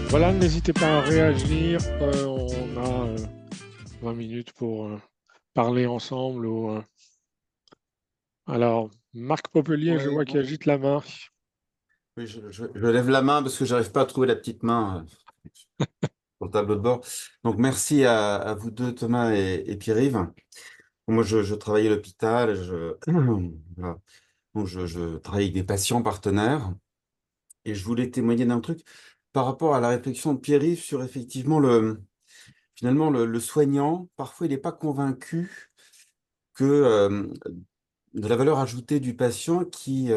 Voilà, n'hésitez pas à réagir. On a 20 minutes pour parler ensemble. Alors, Marc Popelier, je Oui, vois qu'il agite la main. oui, je lève la main parce que j'arrive pas à trouver la petite main sur le tableau de bord. Donc merci à vous deux, Thomas et Pierre-Yves. Moi, je travaille à l'hôpital. Voilà. Donc je travaille avec des patients partenaires et je voulais témoigner d'un truc par rapport à la réflexion de Pierre-Yves sur effectivement finalement le soignant. Parfois, il n'est pas convaincu que de la valeur ajoutée du patient qui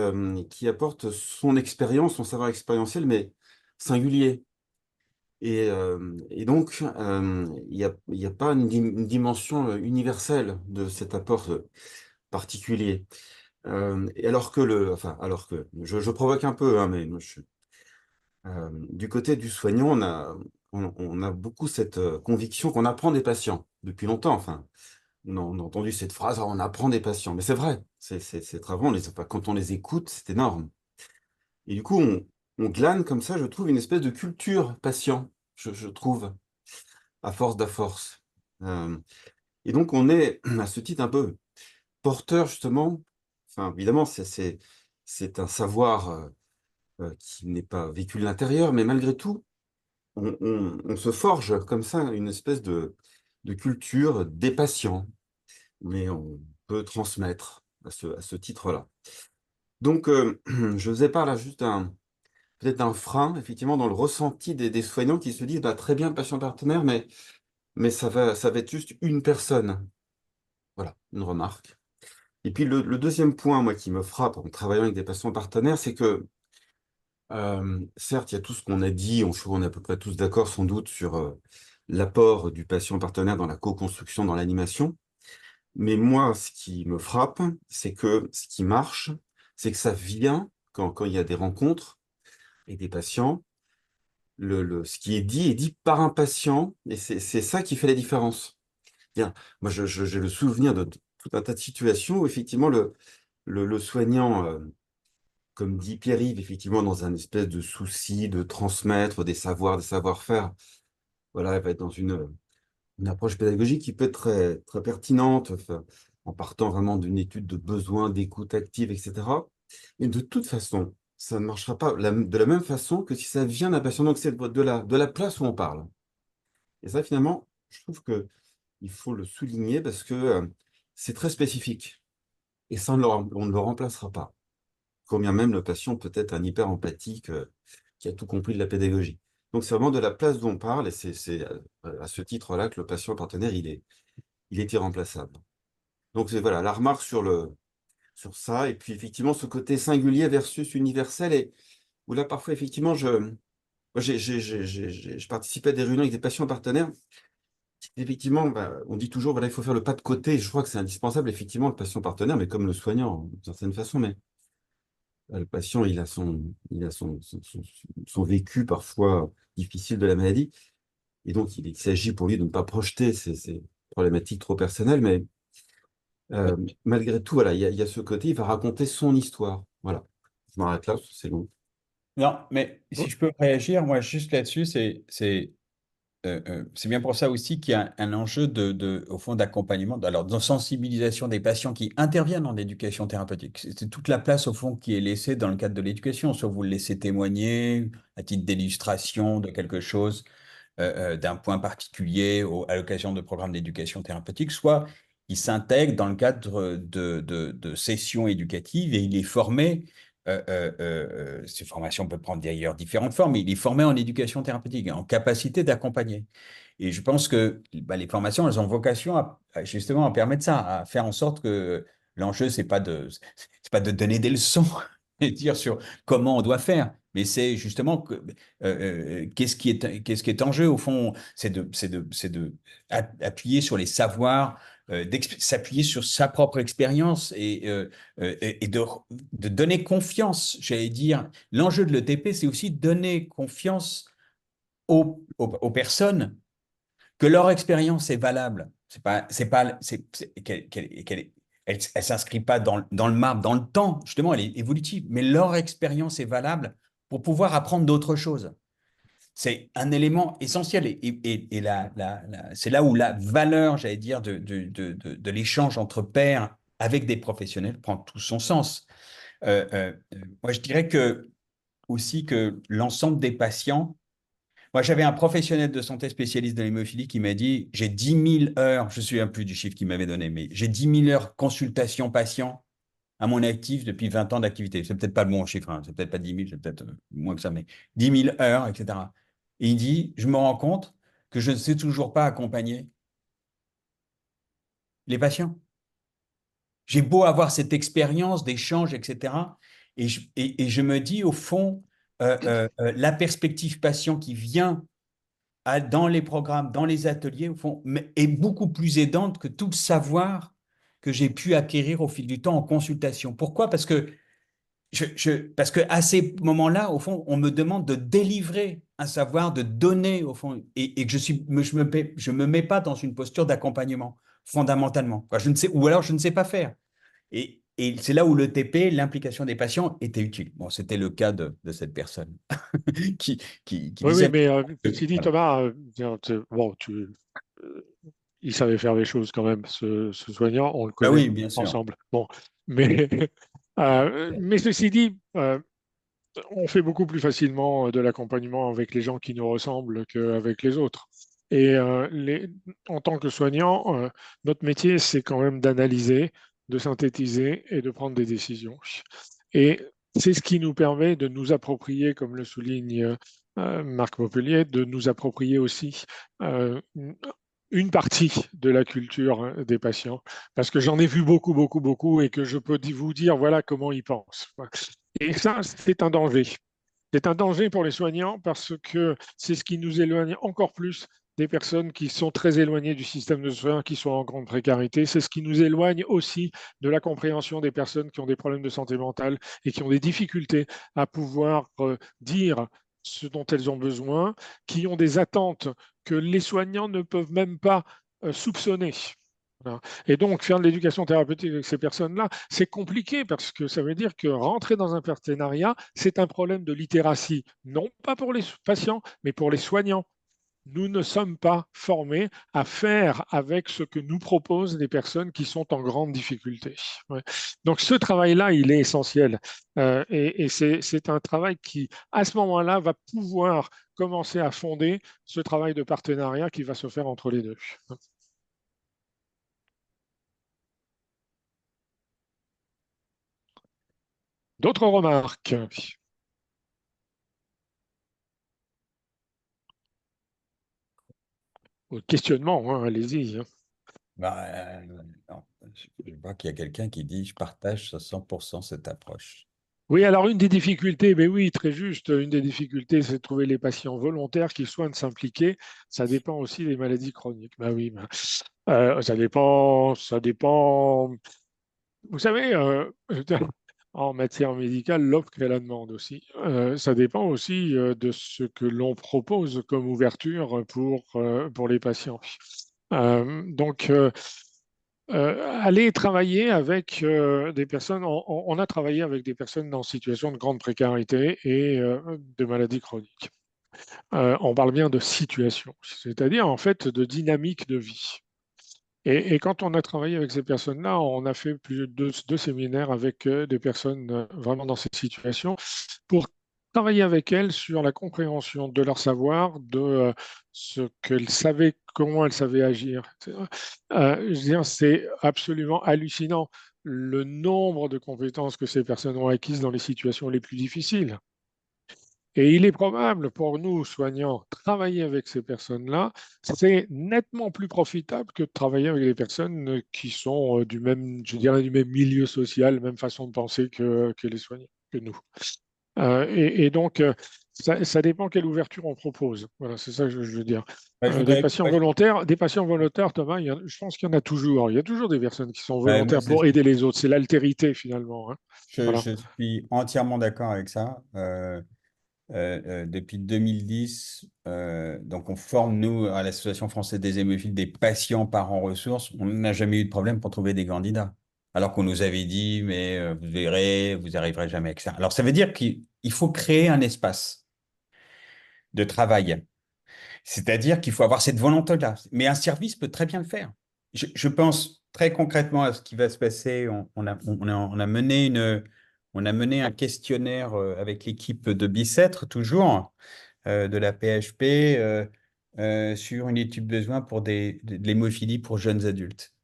apporte son expérience, son savoir expérientiel, mais singulier. Et donc, il y a pas une dimension universelle de cet apport particulier. Et alors que, je provoque un peu, hein, mais moi, du côté du soignant, on a beaucoup cette conviction qu'on apprend des patients depuis longtemps. Enfin, on a entendu cette phrase, ah, on apprend des patients. Mais c'est vrai, c'est très vrai. Enfin, quand on les écoute, c'est énorme. Et du coup, on glane comme ça, je trouve, une espèce de culture patient, je trouve, à force. Euh, et donc, on est, à ce titre, un peu porteur, justement. Enfin, évidemment, c'est un savoir qui n'est pas vécu de l'intérieur, mais malgré tout, on se forge comme ça une espèce de culture des patients, mais on peut transmettre à ce titre-là. Donc, je faisais part là juste peut-être un frein, effectivement, dans le ressenti des soignants qui se disent bah, très bien, patient partenaire, mais ça va être juste une personne. Voilà, une remarque. Et puis le deuxième point, moi, qui me frappe en travaillant avec des patients partenaires, c'est que, certes, il y a tout ce qu'on a dit, on est à peu près tous d'accord sans doute sur l'apport du patient partenaire dans la co-construction, dans l'animation. Mais moi, ce qui me frappe, c'est que ce qui marche, c'est que ça vient, quand il y a des rencontres et des patients, ce qui est dit par un patient, et c'est ça qui fait la différence. Bien, moi, j'ai le souvenir de tout un tas de situations où effectivement le soignant, comme dit Pierre-Yves, effectivement dans un espèce de souci de transmettre des savoirs, des savoir-faire, voilà, il va être dans une approche pédagogique qui peut être très, très pertinente, enfin, en partant vraiment d'une étude de besoin, d'écoute active, etc. Mais de toute façon, ça ne marchera pas de la même façon que si ça vient d'un patient. Donc c'est de la place où on parle. Et ça, finalement, je trouve que il faut le souligner parce que c'est très spécifique. Et ça, on ne le remplacera pas. Quand bien même le patient peut être un hyper empathique qui a tout compris de la pédagogie. Donc c'est vraiment de la place dont on parle et c'est à ce titre-là que le patient partenaire, il est irremplaçable. Donc c'est voilà, la remarque sur ça. Et puis effectivement, ce côté singulier versus universel, et où là, parfois, effectivement, moi, je participais à des réunions avec des patients partenaires. Effectivement, bah, on dit toujours, voilà, il faut faire le pas de côté. Je crois que c'est indispensable, effectivement, le patient partenaire, mais comme le soignant, d'une certaine façon. Mais le patient, il a son vécu parfois difficile de la maladie. Et donc, il s'agit pour lui de ne pas projeter ces problématiques trop personnelles. Mais malgré tout, voilà, il y a ce côté, il va raconter son histoire. Voilà. Je m'arrête là, parce que c'est long. Non, mais si je peux réagir, moi, juste là-dessus, c'est bien pour ça aussi qu'il y a un enjeu au fond, d'accompagnement, alors de sensibilisation des patients qui interviennent en éducation thérapeutique. C'est toute la place, au fond, qui est laissée dans le cadre de l'éducation. Soit vous le laissez témoigner à titre d'illustration de quelque chose, d'un point particulier à l'occasion de programmes d'éducation thérapeutique, soit il s'intègre dans le cadre de sessions éducatives et il est formé. Ces formations peuvent prendre d'ailleurs différentes formes, mais il est formé en éducation thérapeutique, en capacité d'accompagner. Et je pense que bah, les formations, elles ont vocation justement à permettre ça, à faire en sorte que l'enjeu, c'est pas de donner des leçons et dire sur comment on doit faire, mais c'est justement qu'est-ce qui est en jeu au fond, c'est de appuyer sur les savoirs, s'appuyer sur sa propre expérience et de donner confiance, j'allais dire. L'enjeu de l'ETP, c'est aussi donner confiance aux personnes que leur expérience est valable. Elle s'inscrit pas dans le marbre, dans le temps, justement, elle est évolutive, mais leur expérience est valable pour pouvoir apprendre d'autres choses. c'est un élément essentiel. Et c'est là où la valeur, j'allais dire, de l'échange entre pairs avec des professionnels prend tout son sens. Moi, je dirais que aussi que l'ensemble des patients. Moi, j'avais un professionnel de santé spécialiste de l'hémophilie qui m'a dit, j'ai 10 000 heures, je ne me souviens plus du chiffre qu'il m'avait donné, mais j'ai 10 000 heures consultation patient à mon actif depuis 20 ans d'activité. C'est peut-être pas le bon chiffre, hein, c'est peut-être pas 10 000, c'est peut-être moins que ça, mais 10 000 heures, etc. Et il dit, je me rends compte que je ne sais toujours pas accompagner les patients. J'ai beau avoir cette expérience d'échange, etc. Et je me dis, au fond, la perspective patient qui vient dans les programmes, dans les ateliers, au fond, est beaucoup plus aidante que tout le savoir que j'ai pu acquérir au fil du temps en consultation. Pourquoi? Parce que parce que à ces moments-là, au fond, on me demande de délivrer un savoir, de donner, au fond, et que je me mets pas dans une posture d'accompagnement, fondamentalement. Quoi. Je ne sais, ou alors je ne sais pas faire. Et c'est là où le TP, l'implication des patients, était utile. Bon, c'était le cas de cette personne qui Oui, oui, disait. mais ceci dit, Voilà. Thomas, bon, il savait faire les choses quand même, ce soignant, on le Ah connaît oui, bien sûr. ensemble. Bon, mais, mais ceci dit, on fait beaucoup plus facilement de l'accompagnement avec les gens qui nous ressemblent qu'avec les autres. Et en tant que soignant, notre métier, c'est quand même d'analyser, de synthétiser et de prendre des décisions. Et c'est ce qui nous permet de nous approprier, comme le souligne Marc Montpellier, de nous approprier aussi euh, une partie de la culture des patients. Parce que j'en ai vu beaucoup, beaucoup, beaucoup et que je peux vous dire, voilà comment ils pensent. Et ça, c'est un danger. C'est un danger pour les soignants parce que c'est ce qui nous éloigne encore plus des personnes qui sont très éloignées du système de soins, qui sont en grande précarité. C'est ce qui nous éloigne aussi de la compréhension des personnes qui ont des problèmes de santé mentale et qui ont des difficultés à pouvoir dire ce dont elles ont besoin, qui ont des attentes que les soignants ne peuvent même pas soupçonner. Voilà. Et donc, faire de l'éducation thérapeutique avec ces personnes-là, c'est compliqué parce que ça veut dire que rentrer dans un partenariat, c'est un problème de littératie, non pas pour les patients, mais pour les soignants. Nous ne sommes pas formés à faire avec ce que nous proposent les personnes qui sont en grande difficulté. Ouais. Donc, ce travail-là, il est essentiel. Et c'est un travail qui, à ce moment-là, va pouvoir commencer à fonder ce travail de partenariat qui va se faire entre les deux. D'autres remarques? Questionnement, hein, allez-y. Hein. Bah, non. Je vois qu'il y a quelqu'un qui dit, je partage à 100% cette approche. Oui, alors une des difficultés, mais oui, très juste, une des difficultés, c'est de trouver les patients volontaires qui soient de s'impliquer. Ça dépend aussi des maladies chroniques. Bah oui, ça dépend, ça dépend. Vous savez, en matière médicale, l'offre crée la demande aussi. Ça dépend aussi de ce que l'on propose comme ouverture pour les patients. Donc, aller travailler avec des personnes, on a travaillé avec des personnes en situation de grande précarité et de maladies chroniques. On parle bien de situation, c'est-à-dire en fait de dynamique de vie. Et quand on a travaillé avec ces personnes-là, on a fait plus de deux séminaires avec des personnes vraiment dans ces situations pour travailler avec elles sur la compréhension de leur savoir, de ce qu'elles savaient, comment elles savaient agir. Je veux dire, c'est absolument hallucinant le nombre de compétences que ces personnes ont acquises dans les situations les plus difficiles. Et il est probable pour nous, soignants, travailler avec ces personnes-là, c'est nettement plus profitable que de travailler avec des personnes qui sont du même, je dirais, du même milieu social, même façon de penser que les soignants, que nous. Et donc, ça dépend quelle ouverture on propose. Voilà, c'est ça que je veux dire. Ouais, je voudrais, Des patients volontaires, Thomas, je pense qu'il y en a toujours. Il y a toujours des personnes qui sont moi, volontaires pour aider les autres. C'est l'altérité, finalement. Hein. Voilà. je suis entièrement d'accord avec ça. Depuis 2010, donc on forme, nous, à l'Association française des hémophiles, des patients parents ressources. On n'a jamais eu de problème pour trouver des candidats. Alors qu'on nous avait dit, mais vous verrez, vous n'arriverez jamais avec ça. Alors ça veut dire qu'il faut créer un espace. de travail. C'est-à-dire qu'il faut avoir cette volonté-là. Mais un service peut très bien le faire. Je pense très concrètement à ce qui va se passer. On a mené un questionnaire avec l'équipe de Bicêtre, toujours, de la PHP, sur une étude besoin pour de l'hémophilie pour jeunes adultes.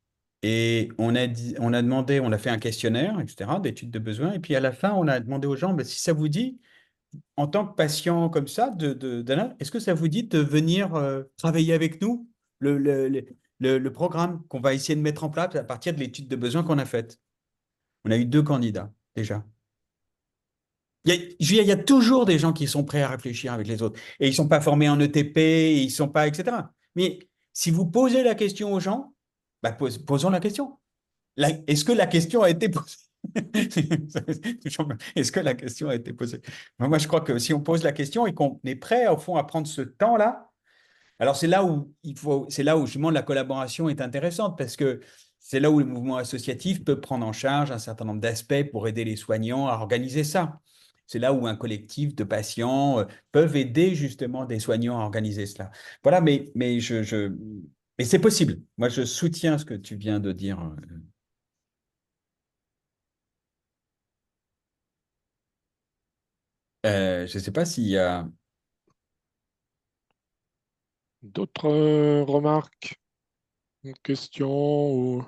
Et on a demandé, on a fait un questionnaire, etc., d'études de besoin. Et puis à la fin, on a demandé aux gens, ben, si ça vous dit, en tant que patient comme ça, d'Alain, est-ce que ça vous dit de venir travailler avec nous le programme qu'on va essayer de mettre en place à partir de l'étude de besoin qu'on a faite? On a eu 2 candidats déjà. Je veux dire, il y a toujours des gens qui sont prêts à réfléchir avec les autres. Et ils ne sont pas formés en ETP, ils ne sont pas, etc. Mais si vous posez la question aux gens, bah, posons la question. Est-ce que la question a été posée? Est-ce que la question a été posée? Moi, je crois que si on pose la question et qu'on est prêt, au fond, à prendre ce temps-là, alors c'est là où justement la collaboration est intéressante parce que c'est là où le mouvement associatif peut prendre en charge un certain nombre d'aspects pour aider les soignants à organiser ça. C'est là où un collectif de patients peuvent aider justement des soignants à organiser cela. Voilà, mais c'est possible. Moi, je soutiens ce que tu viens de dire. Je ne sais pas s'il y a. D'autres remarques, questions ou...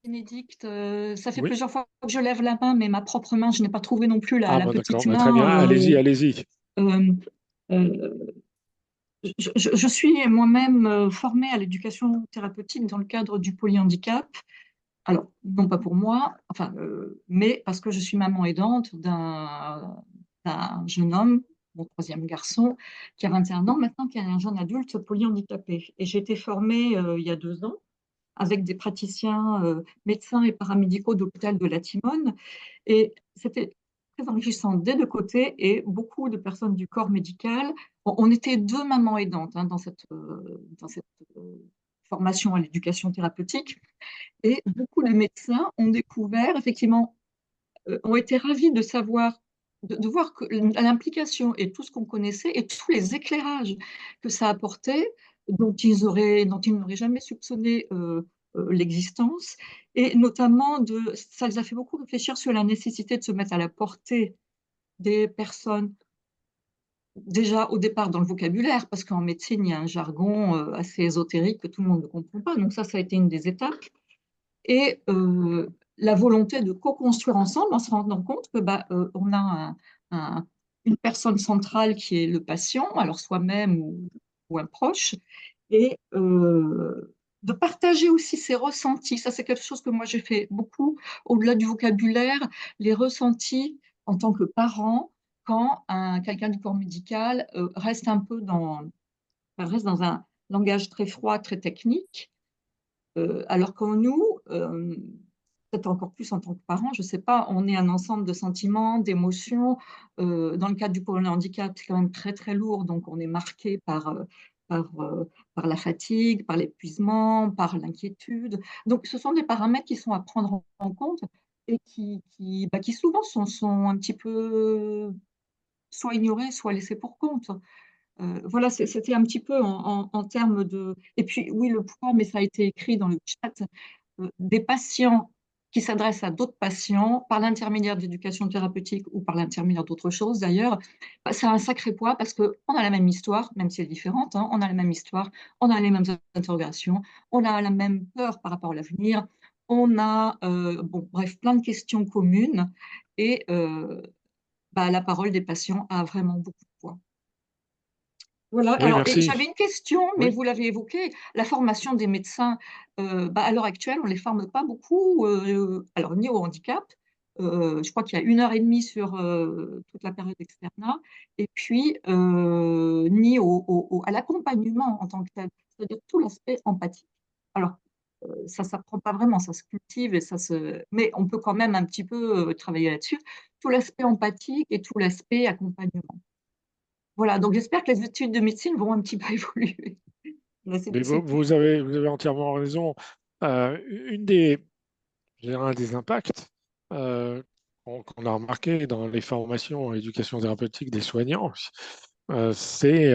Bénédicte, ça fait Oui. plusieurs fois que je lève la main, mais ma propre main, je n'ai pas trouvé non plus Ah, la bah, d'accord, petite bah, très bien. main. Allez-y, allez-y. Euh, euh, je suis moi-même formée à l'éducation thérapeutique dans le cadre du polyhandicap. Alors, non pas pour moi, enfin, mais parce que je suis maman aidante d'un jeune homme, mon troisième garçon, qui a 21 ans maintenant, qui est un jeune adulte polyhandicapé. Et j'ai été formée il y a 2 ans avec des praticiens médecins et paramédicaux d'hôpital de la Timone. Et c'était très enrichissant des 2 côtés et beaucoup de personnes du corps médical. On était 2 mamans aidantes dans cette formation à l'éducation thérapeutique. Et beaucoup de médecins ont découvert, effectivement, ont été ravis de savoir, de voir que l'implication et tout ce qu'on connaissait et tous les éclairages que ça apportait, dont ils n'auraient jamais soupçonné l'existence, et notamment ça les a fait beaucoup réfléchir sur la nécessité de se mettre à la portée des personnes, déjà au départ dans le vocabulaire, parce qu'en médecine, il y a un jargon assez ésotérique que tout le monde ne comprend pas. Donc ça a été une des étapes. Et la volonté de co-construire ensemble en se rendant compte que on a une personne centrale qui est le patient, alors soi-même ou un proche, et de partager aussi ses ressentis. Ça, c'est quelque chose que moi j'ai fait beaucoup, au-delà du vocabulaire, les ressentis en tant que parent quand quelqu'un du corps médical reste un peu reste dans un langage très froid, très technique, alors qu'en nous, peut-être encore plus en tant que parent, je ne sais pas, on est un ensemble de sentiments, d'émotions. Dans le cadre du handicap, c'est quand même très très lourd, donc on est marqué par, euh, par la fatigue, par l'épuisement, par l'inquiétude. Donc ce sont des paramètres qui sont à prendre en compte et qui souvent sont un petit peu soit ignorés, soit laissés pour compte. Voilà, c'était un petit peu en termes de... Et puis, oui, le poids, mais ça a été écrit dans le chat, des patients qui s'adressent à d'autres patients par l'intermédiaire d'éducation thérapeutique ou par l'intermédiaire d'autres choses d'ailleurs, ça a un sacré poids parce qu'on a la même histoire, même si elle est différente, hein, on a la même histoire, on a les mêmes interrogations, on a la même peur par rapport à l'avenir, on a, bon, bref, plein de questions communes et la parole des patients a vraiment beaucoup de poids. Voilà, Oui, alors et merci. j'avais une question, mais Oui. vous l'avez évoqué, la formation des médecins, à l'heure actuelle, on ne les forme pas beaucoup, alors ni au handicap, je crois qu'il y a 1 heure et demie sur toute la période externat, et puis ni à l'accompagnement en tant que tel, c'est-à-dire tout l'aspect empathique. Alors, ça ne s'apprend pas vraiment, ça se cultive, mais on peut quand même un petit peu travailler là-dessus, tout l'aspect empathique et tout l'aspect accompagnement. Voilà, donc j'espère que les études de médecine vont un petit peu évoluer. Là, Mais vous avez entièrement raison. Une des, je dirais, un des impacts, euh, qu'on a remarqué dans les formations en éducation thérapeutique des soignants, c'est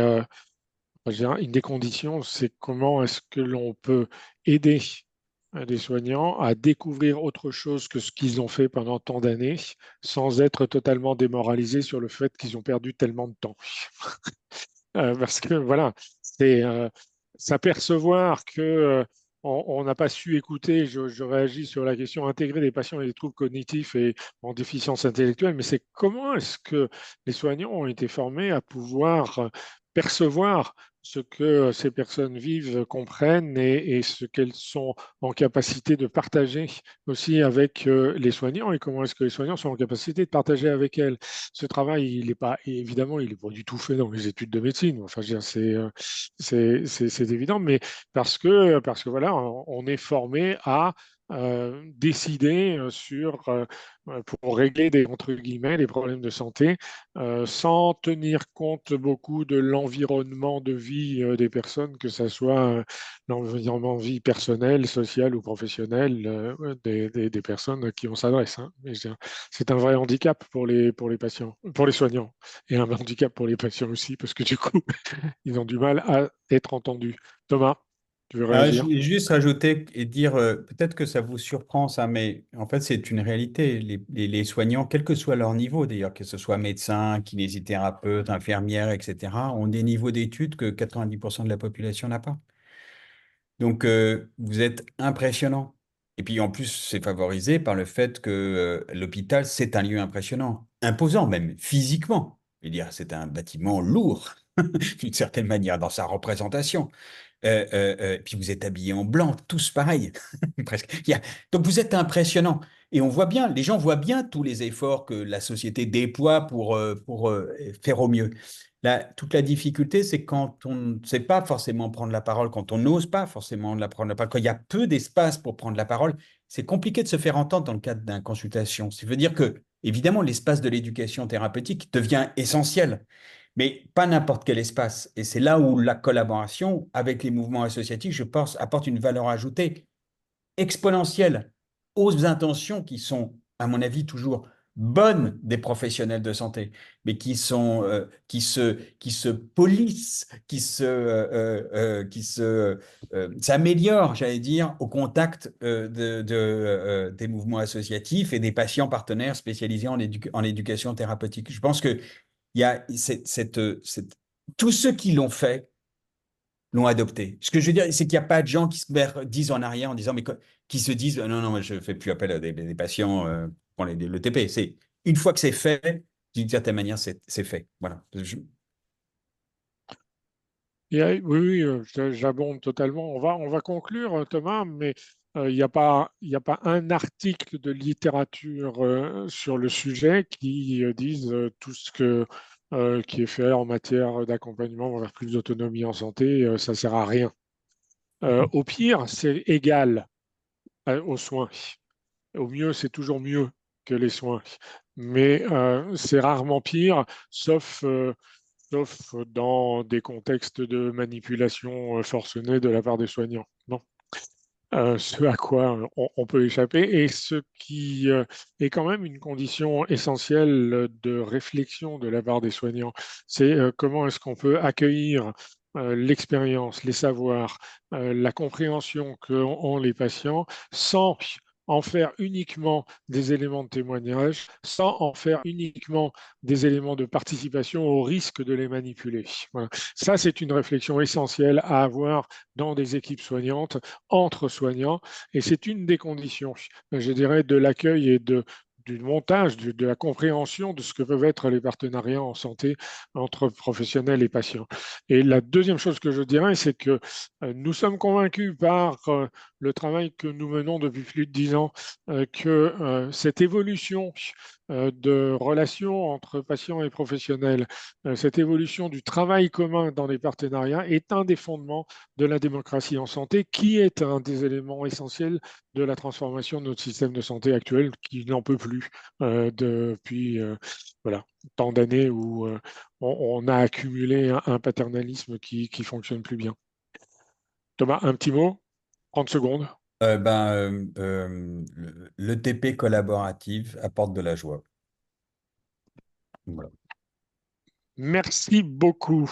je dirais, une des conditions, c'est comment est-ce que l'on peut aider des soignants à découvrir autre chose que ce qu'ils ont fait pendant tant d'années, sans être totalement démoralisés sur le fait qu'ils ont perdu tellement de temps. Parce que voilà, c'est s'apercevoir que on n'a pas su écouter. Je réagis sur la question intégrer des patients avec des troubles cognitifs et en déficience intellectuelle, mais c'est comment est-ce que les soignants ont été formés à pouvoir percevoir ce que ces personnes vivent, comprennent et ce qu'elles sont en capacité de partager aussi avec les soignants et comment est-ce que les soignants sont en capacité de partager avec elles. Ce travail, il n'est pas, évidemment, il n'est pas du tout fait dans les études de médecine. Enfin, je veux dire, c'est évident, mais parce que voilà, on est formé à décider pour régler entre guillemets, les problèmes de santé sans tenir compte beaucoup de l'environnement de vie des personnes, que ce soit l'environnement de vie personnelle, sociale ou professionnelle des personnes à qui on s'adresse. Hein. Mais c'est un vrai handicap pour les patients, pour les soignants, et un handicap pour les patients aussi, parce que du coup, ils ont du mal à être entendus. Thomas, tu veux Je réagir? voulais juste rajouter et dire, peut-être que ça vous surprend ça, mais en fait c'est une réalité. Les soignants, quel que soit leur niveau d'ailleurs, que ce soit médecin, kinésithérapeute, infirmière, etc., ont des niveaux d'études que 90% de la population n'a pas. Donc vous êtes impressionnant. Et puis en plus, c'est favorisé par le fait que l'hôpital, c'est un lieu impressionnant, imposant même, physiquement. Je veux dire, c'est un bâtiment lourd, d'une certaine manière, dans sa représentation. Puis vous êtes habillés en blanc, tous pareils, presque. Donc vous êtes impressionnant. Et on voit bien, les gens voient bien tous les efforts que la société déploie pour faire au mieux. Là, toute la difficulté, c'est quand on ne sait pas forcément prendre la parole, quand on n'ose pas forcément prendre la parole, quand il y a peu d'espace pour prendre la parole, c'est compliqué de se faire entendre dans le cadre d'une consultation. Ça veut dire que, évidemment, l'espace de l'éducation thérapeutique devient essentiel, mais pas n'importe quel espace. Et c'est là où la collaboration avec les mouvements associatifs, je pense, apporte une valeur ajoutée exponentielle aux intentions qui sont, à mon avis, toujours bonnes des professionnels de santé, mais qui se polissent, s'améliorent, j'allais dire, au contact des mouvements associatifs et des patients partenaires spécialisés en éducation thérapeutique. Je pense que il y a tous ceux qui l'ont fait l'ont adopté. Ce que je veux dire, c'est qu'il n'y a pas de gens qui se disent en arrière en disant, mais qui se disent, non, non, moi, je ne fais plus appel à des patients pour le TP. C'est une fois que c'est fait, d'une certaine manière, c'est fait. Voilà. Oui, oui, j'abonde totalement. On va conclure, Thomas, mais il y a pas un article de littérature sur le sujet qui dise tout ce qui est fait en matière d'accompagnement vers plus d'autonomie en santé, ça sert à rien. Au pire, c'est égal aux soins. Au mieux, c'est toujours mieux que les soins. Mais c'est rarement pire, sauf dans des contextes de manipulation forcenée de la part des soignants. Non. Ce à quoi on peut échapper et ce qui est quand même une condition essentielle de réflexion de la part des soignants, c'est comment est-ce qu'on peut accueillir l'expérience, les savoirs, la compréhension qu'ont les patients sans en faire uniquement des éléments de témoignage, sans en faire uniquement des éléments de participation au risque de les manipuler. Voilà. Ça, c'est une réflexion essentielle à avoir dans des équipes soignantes entre soignants. Et c'est une des conditions, je dirais, de l'accueil et du montage, de la compréhension de ce que peuvent être les partenariats en santé entre professionnels et patients. Et la deuxième chose que je dirais, c'est que nous sommes convaincus par le travail que nous menons depuis plus de 10 ans que cette évolution de relations entre patients et professionnels, cette évolution du travail commun dans les partenariats est un des fondements de la démocratie en santé, qui est un des éléments essentiels de la transformation de notre système de santé actuel, qui n'en peut plus depuis voilà, tant d'années où on a accumulé un paternalisme qui fonctionne plus bien. Thomas, un petit mot, 30 secondes. L'ETP collaborative apporte de la joie. Voilà. Merci beaucoup.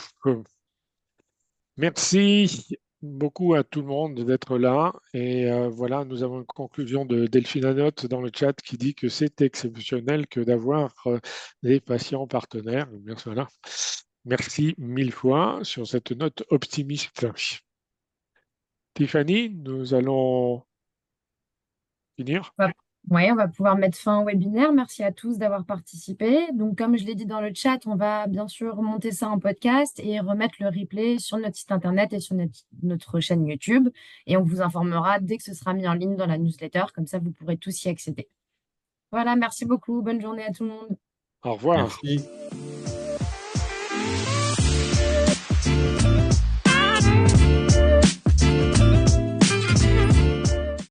Merci beaucoup à tout le monde d'être là. Et voilà, nous avons une conclusion de Delphine Anotte dans le chat qui dit que c'est exceptionnel que d'avoir des patients partenaires. Merci, voilà. Merci mille fois sur cette note optimiste. Tiffany, nous allons finir. Oui, on va pouvoir mettre fin au webinaire. Merci à tous d'avoir participé. Donc, comme je l'ai dit dans le chat, on va bien sûr monter ça en podcast et remettre le replay sur notre site internet et sur notre chaîne YouTube. Et on vous informera dès que ce sera mis en ligne dans la newsletter. Comme ça, vous pourrez tous y accéder. Voilà, merci beaucoup. Bonne journée à tout le monde. Au revoir. Merci.